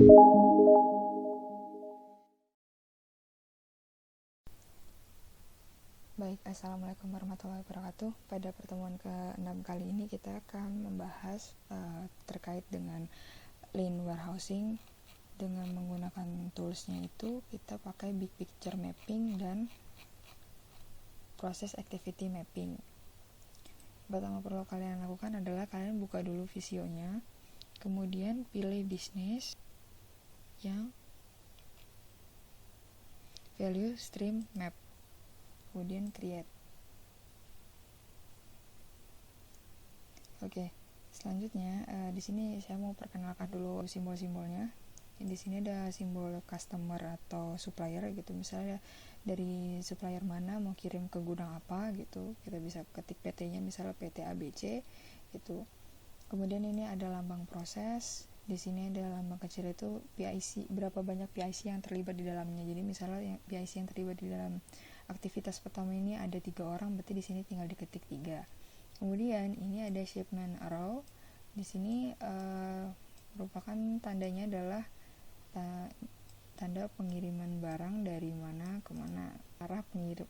Baik, Assalamualaikum warahmatullahi wabarakatuh. Pada pertemuan ke-6 kali ini kita akan membahas terkait dengan lean warehousing. Dengan menggunakan toolsnya itu kita pakai big picture mapping dan process activity mapping. Pertama perlu kalian lakukan adalah kalian buka dulu Visionya, kemudian pilih bisnis yang value stream map, kemudian create. Oke, selanjutnya di sini saya mau perkenalkan dulu simbol-simbolnya. Di sini ada simbol customer atau supplier gitu, misalnya dari supplier mana mau kirim ke gudang apa gitu, kita bisa ketik PT-nya misalnya PT ABC gitu. Kemudian ini ada lambang proses. Di sini ada lambang kecil itu PIC, berapa banyak PIC yang terlibat di dalamnya. Jadi misalnya yang PIC yang terlibat di dalam aktivitas pertama ini ada 3 orang, berarti di sini tinggal diketik 3. Kemudian ini ada shipment arrow. Di sini merupakan tandanya adalah tanda pengiriman barang dari mana ke mana,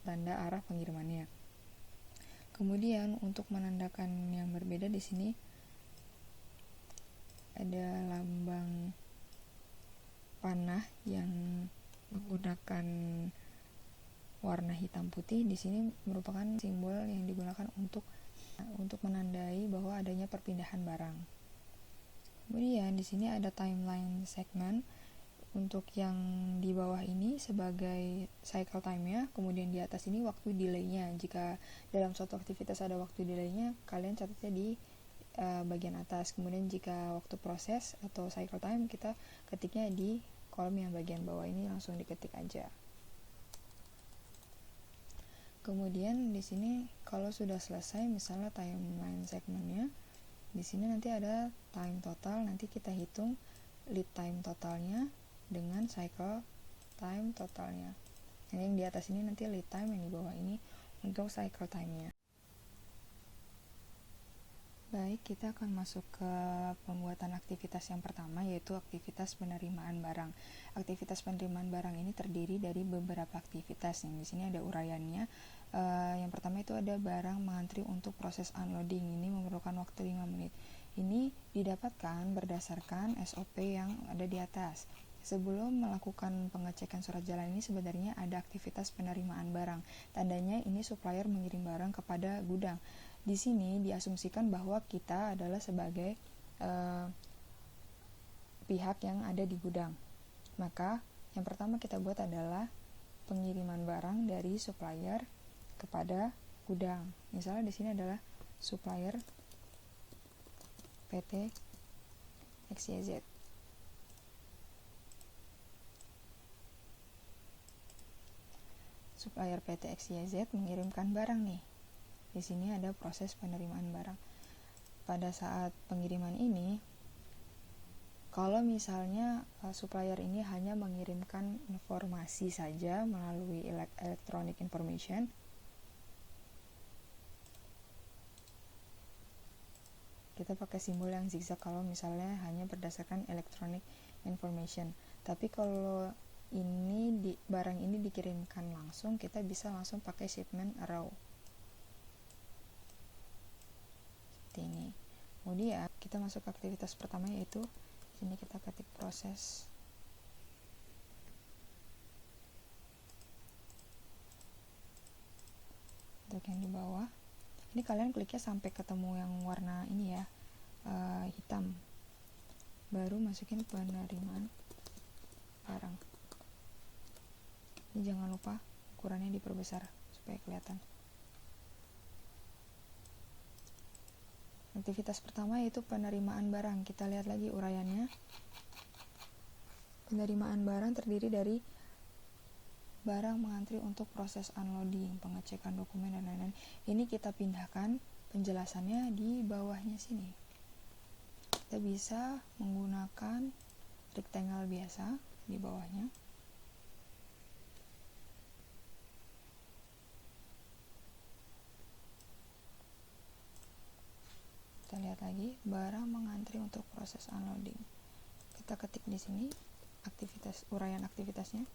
tanda arah pengirimannya. Kemudian untuk menandakan yang berbeda di sini ada lambang panah yang menggunakan warna hitam putih. Di sini merupakan simbol yang digunakan untuk menandai bahwa adanya perpindahan barang. Kemudian di sini ada timeline segment. Untuk yang di bawah ini sebagai cycle time-nya, kemudian di atas ini waktu delay-nya. Jika dalam suatu aktivitas ada waktu delay-nya, kalian catatnya di bagian atas. Kemudian jika waktu proses atau cycle time, kita ketiknya di kolom yang bagian bawah ini, langsung diketik aja. Kemudian di sini kalau sudah selesai, misalnya timeline segmentnya, di sini nanti ada time total, nanti kita hitung lead time totalnya dengan cycle time totalnya. Yang di atas ini nanti lead time, yang di bawah ini untuk cycle time-nya. Baik, kita akan masuk ke pembuatan aktivitas yang pertama, yaitu aktivitas penerimaan barang. Aktivitas penerimaan barang ini terdiri dari beberapa aktivitas. Yang di sini ada uraiannya. Yang pertama itu ada barang mengantri untuk proses unloading. Ini memerlukan waktu 5 menit. Ini didapatkan berdasarkan SOP yang ada di atas. Sebelum melakukan pengecekan surat jalan ini sebenarnya ada aktivitas penerimaan barang. Tandanya ini supplier mengirim barang kepada gudang. Di sini diasumsikan bahwa kita adalah sebagai pihak yang ada di gudang. Maka yang pertama kita buat adalah pengiriman barang dari supplier kepada gudang. Misalnya di sini adalah supplier PT XYZ. Supplier PT XYZ mengirimkan barang nih. Di sini ada proses penerimaan barang. Pada saat pengiriman ini, kalau misalnya supplier ini hanya mengirimkan informasi saja melalui electronic information, kita pakai simbol yang zigzag kalau misalnya hanya berdasarkan electronic information. Tapi kalau barang ini dikirimkan langsung, kita bisa langsung pakai shipment arrow seperti ini. Kemudian kita masuk ke aktivitas pertama, yaitu sini kita ketik proses. Untuk yang di bawah ini kalian kliknya sampai ketemu yang warna ini ya, hitam, baru masukin penerimaan barang. Ini jangan lupa ukurannya diperbesar supaya kelihatan. Aktivitas pertama yaitu penerimaan barang. Kita lihat lagi uraiannya. Penerimaan barang terdiri dari barang mengantri untuk proses unloading, pengecekan dokumen dan lain-lain. Ini kita pindahkan penjelasannya di bawahnya sini. Kita bisa menggunakan rectangle biasa di bawahnya. Kita lihat lagi, barang mengantri untuk proses unloading. Kita kita ketik di sini aktivitas, uraian aktivitasnya,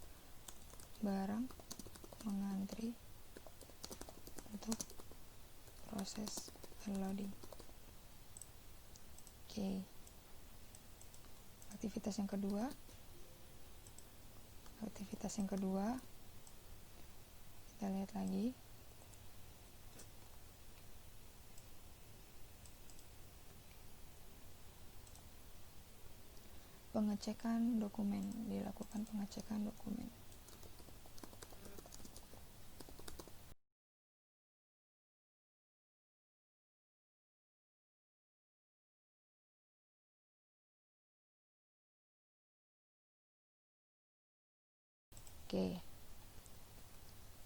barang mengantri untuk proses unloading. Oke. Aktivitas yang kedua kita lihat lagi. Pengecekan dokumen, dilakukan pengecekan dokumen. Oke.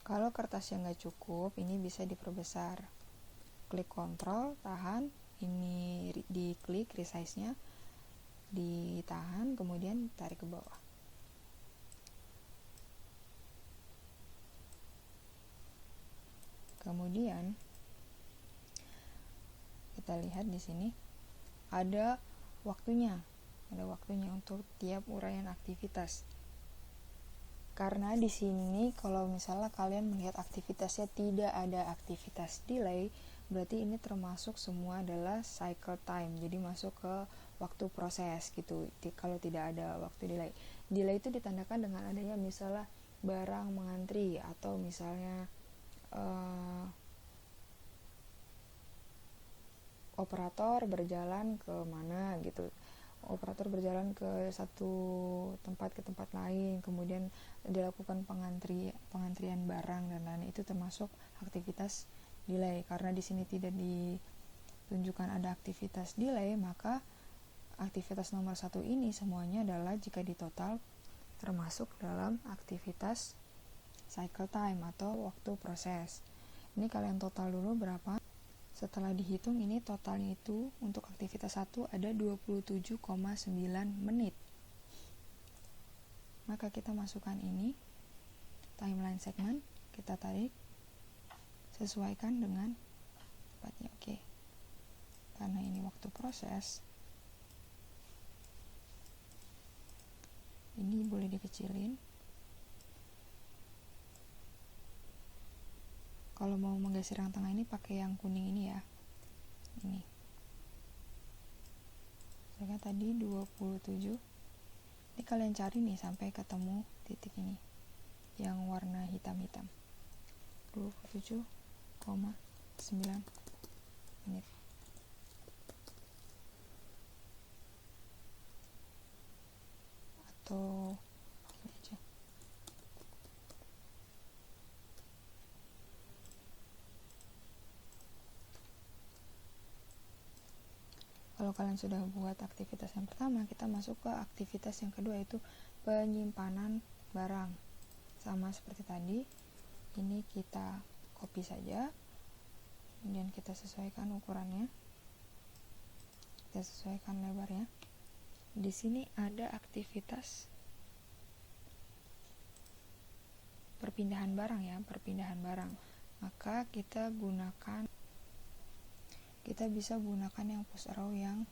Kalau kertas yang nggak cukup, ini bisa diperbesar. Klik Ctrl, tahan, ini diklik resize-nya, ditahan, kemudian tarik ke bawah. Kemudian kita lihat di sini ada waktunya untuk tiap uraian aktivitas. Karena di sini kalau misalnya kalian melihat aktivitasnya tidak ada aktivitas delay, berarti ini termasuk semua adalah cycle time, jadi masuk ke waktu proses gitu. Kalau tidak ada waktu delay itu ditandakan dengan adanya misalnya barang mengantri, atau misalnya operator berjalan ke mana gitu, operator berjalan ke satu tempat ke tempat lain, kemudian dilakukan pengantrian barang dan lain, itu termasuk aktivitas delay. Karena di sini tidak ditunjukkan ada aktivitas delay, maka aktivitas nomor 1 ini semuanya adalah jika ditotal termasuk dalam aktivitas cycle time atau waktu proses. Ini kalian total dulu berapa. Setelah dihitung, ini totalnya itu untuk aktivitas 1 ada 27,9 menit. Maka kita masukkan ini timeline segment, kita tarik, sesuaikan dengan tempatnya. Oke. Karena ini waktu proses, ini boleh dikecilin. Kalau mau menggeser yang tengah ini pakai yang kuning ini ya. Ini. Misalnya tadi 27. Ini kalian cari nih sampai ketemu titik ini yang warna hitam-hitam. 27,9 menit. Atau ini aja. Kalau kalian sudah buat aktivitas yang pertama, kita masuk ke aktivitas yang kedua, yaitu penyimpanan barang. Sama seperti tadi, ini kita copy saja, kemudian kita sesuaikan ukurannya, kita sesuaikan lebarnya. Di sini ada aktivitas perpindahan barang ya, perpindahan barang. Maka kita bisa gunakan yang push arrow yang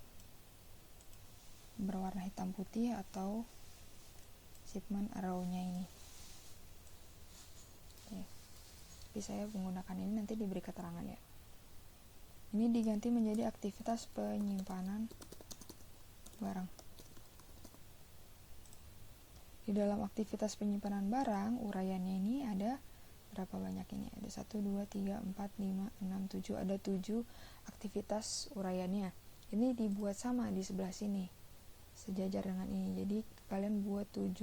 berwarna hitam putih atau shipment arrow-nya ini. Oke. Tapi saya menggunakan ini, nanti diberi keterangan ya. Ini diganti menjadi aktivitas penyimpanan barang. Di dalam aktivitas penyimpanan barang, uraiannya ini ada berapa banyak ini? Ada 1, 2, 3, 4, 5, 6, 7. Ada 7 aktivitas uraiannya. Ini dibuat sama di sebelah sini, sejajar dengan ini. Jadi kalian buat 7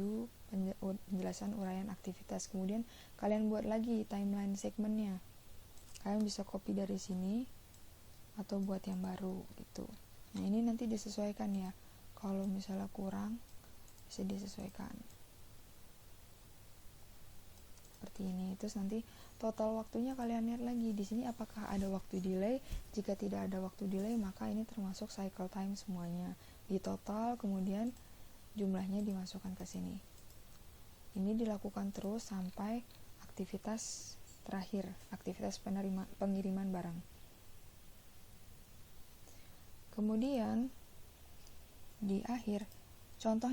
penjelasan uraian aktivitas. Kemudian kalian buat lagi timeline segmentnya. Kalian bisa copy dari sini atau buat yang baru gitu. Nah, ini nanti disesuaikan ya. Kalau misalnya kurang, bisa disesuaikan seperti ini. Terus nanti total waktunya kalian lihat lagi di sini apakah ada waktu delay. Jika tidak ada waktu delay, maka ini termasuk cycle time semuanya. Di total, kemudian jumlahnya dimasukkan ke sini. Ini dilakukan terus sampai aktivitas terakhir, aktivitas pengiriman barang. Kemudian di akhir contoh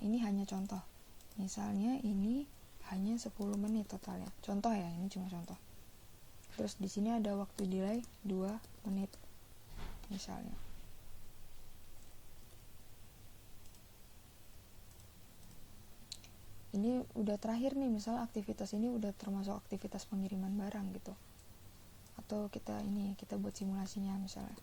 ini hanya contoh, misalnya ini hanya 10 menit totalnya, contoh ya, ini cuma contoh. Terus di sini ada waktu delay 2 menit misalnya. Ini udah terakhir nih, misal aktivitas ini udah termasuk aktivitas pengiriman barang gitu. Atau kita buat simulasinya misalnya.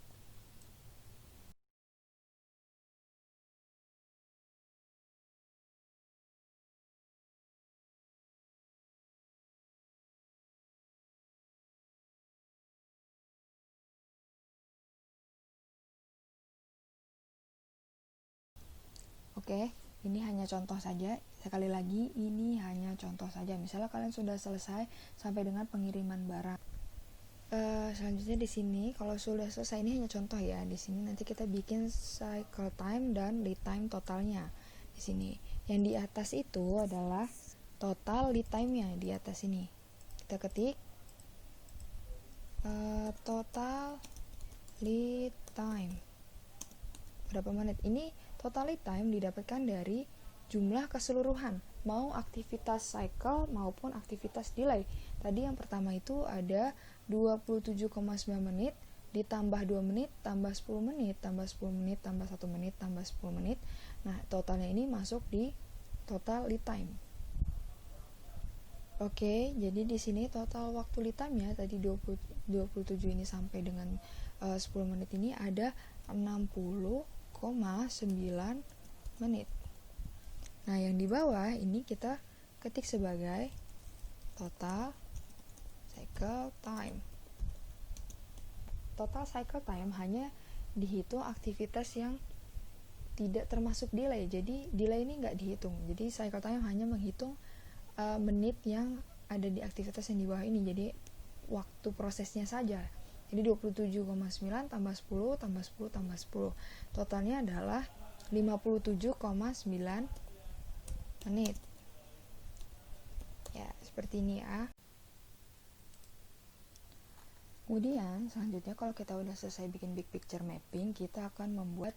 Oke, ini hanya contoh saja. Sekali lagi, ini hanya contoh saja. Misalnya kalian sudah selesai sampai dengan pengiriman barang. Selanjutnya di sini, kalau sudah selesai, ini hanya contoh ya. Di sini nanti kita bikin cycle time dan lead time totalnya. Di sini, yang di atas itu adalah total lead time-nya di atas ini. Kita ketik total lead time. Berapa menit? Ini total lead time didapatkan dari jumlah keseluruhan, mau aktivitas cycle maupun aktivitas delay. Tadi yang pertama itu ada 27,9 menit ditambah 2 menit tambah 10 menit tambah 10 menit tambah 1 menit tambah 10 menit. Nah, totalnya ini masuk di total lead time. Oke, jadi di sini total waktu lead time-nya tadi 27 ini sampai dengan 10 menit ini ada 60,9 menit. Nah, yang di bawah ini kita ketik sebagai total cycle time. Total cycle time hanya dihitung aktivitas yang tidak termasuk delay. Jadi delay ini nggak dihitung. Jadi cycle time hanya menghitung menit yang ada di aktivitas yang di bawah ini. Jadi waktu prosesnya saja. Jadi 27,9 tambah 10 tambah 10 tambah 10. Totalnya adalah 57,9 menit. Ya, seperti ini ya. Kemudian selanjutnya kalau kita udah selesai bikin big picture mapping, kita akan membuat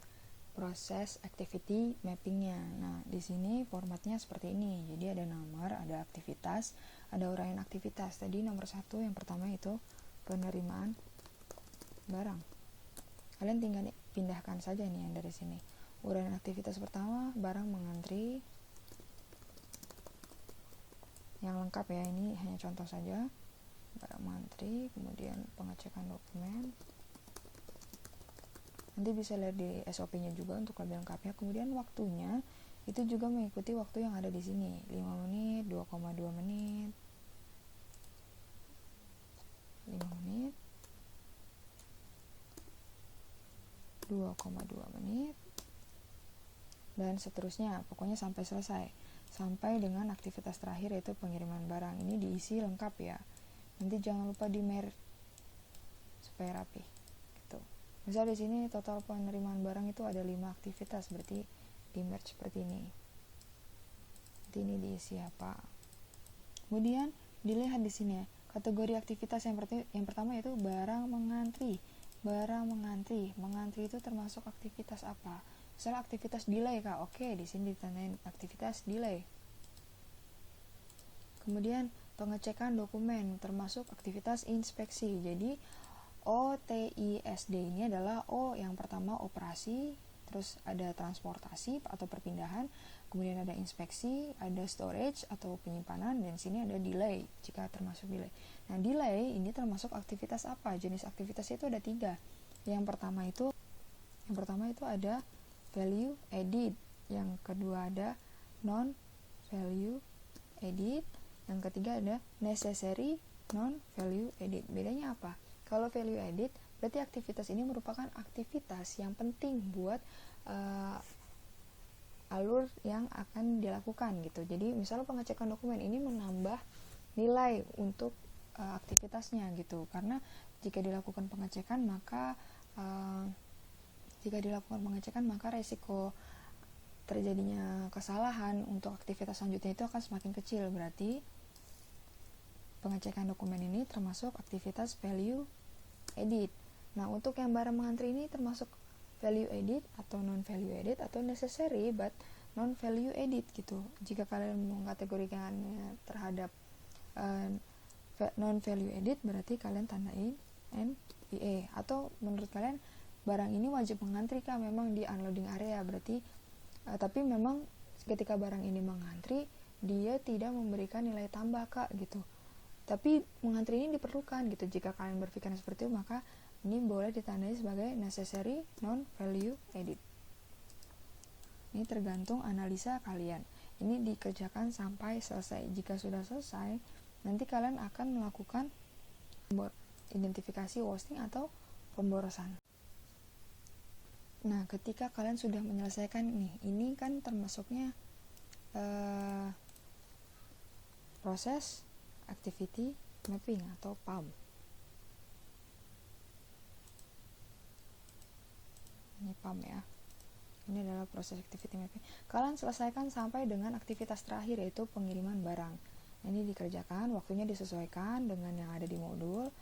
proses activity mappingnya. Nah, di sini formatnya seperti ini. Jadi ada nomor, ada aktivitas, ada uraian aktivitas. Tadi nomor 1 yang pertama itu penerimaan barang. Kalian tinggal pindahkan saja nih yang dari sini. Uraian aktivitas pertama, barang mengantri. Yang lengkap ya, ini hanya contoh saja. Barang mengantri, kemudian pengecekan dokumen. Nanti bisa lihat di SOP-nya juga untuk lebih lengkapnya. Kemudian waktunya itu juga mengikuti waktu yang ada di sini, 5 menit, 2,2 menit, 5 menit, 2,2 menit, dan seterusnya, pokoknya sampai selesai, sampai dengan aktivitas terakhir yaitu pengiriman barang. Ini diisi lengkap ya, nanti jangan lupa di merge supaya rapi gitu. Misal di sini total penerimaan barang itu ada 5 aktivitas, berarti di merge seperti ini. Nanti ini diisi apa. Kemudian dilihat di sini ya, kategori aktivitas yang pertama yaitu barang mengantri. Barang mengantri itu termasuk aktivitas apa? Misalnya aktivitas delay kak, oke, di sini ditandain aktivitas delay. Kemudian pengecekan dokumen termasuk aktivitas inspeksi. Jadi OTISD ini adalah O yang pertama operasi, terus ada transportasi atau perpindahan, kemudian ada inspeksi, ada storage atau penyimpanan, dan sini ada delay jika termasuk delay. Nah, delay ini termasuk aktivitas apa? Jenis aktivitasnya itu ada 3. Yang pertama itu ada value edit, yang kedua ada non value edit, yang ketiga ada necessary non value edit. Bedanya apa? Kalau value edit berarti aktivitas ini merupakan aktivitas yang penting buat alur yang akan dilakukan gitu. Jadi misalnya pengecekan dokumen ini menambah nilai untuk aktivitasnya gitu, karena jika dilakukan pengecekan maka resiko terjadinya kesalahan untuk aktivitas selanjutnya itu akan semakin kecil. Berarti pengecekan dokumen ini termasuk aktivitas value edit. Nah, untuk yang barang mengantri ini termasuk value added atau non value added atau necessary but non value added gitu. Jika kalian mengkategorikannya terhadap non value added, berarti kalian tandain NVA. Atau menurut kalian barang ini wajib mengantri kah memang di unloading area, berarti tapi memang ketika barang ini mengantri dia tidak memberikan nilai tambah kak gitu, tapi mengantri ini diperlukan gitu. Jika kalian berpikiran seperti itu, maka ini boleh ditandai sebagai necessary non value added. Ini tergantung analisa kalian. Ini dikerjakan sampai selesai. Jika sudah selesai, nanti kalian akan melakukan identifikasi wasting atau pemborosan. Nah, ketika kalian sudah menyelesaikan ini kan termasuknya proses activity mapping atau PAM. Ini PAM ya. Ini adalah proses activity mapping. Kalian selesaikan sampai dengan aktivitas terakhir, yaitu pengiriman barang. Ini dikerjakan, waktunya disesuaikan dengan yang ada di modul.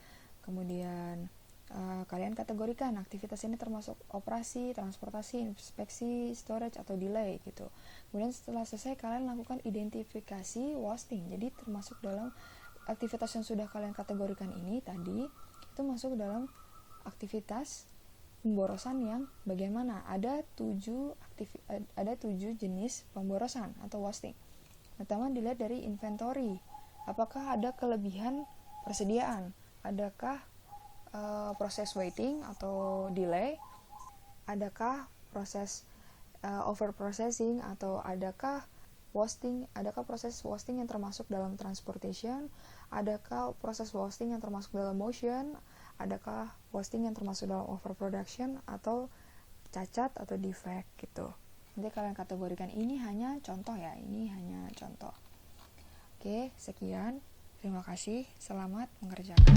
Kemudian kalian kategorikan aktivitas ini termasuk operasi, transportasi, inspeksi, storage, atau delay gitu. Kemudian setelah selesai, kalian lakukan identifikasi wasting. Jadi termasuk dalam aktivitas yang sudah kalian kategorikan ini tadi, itu masuk dalam aktivitas pemborosan yang bagaimana. Ada 7 jenis pemborosan atau wasting. Pertama, dilihat dari inventory. Apakah ada kelebihan persediaan? Adakah proses waiting atau delay? Adakah proses over processing atau adakah wasting? Adakah proses wasting yang termasuk dalam transportation? Adakah proses wasting yang termasuk dalam motion? Adakah wasting yang termasuk dalam overproduction atau cacat atau defect gitu. Nanti kalian kategorikan. Ini hanya contoh ya, ini hanya contoh. Oke, sekian. Terima kasih. Selamat mengerjakan.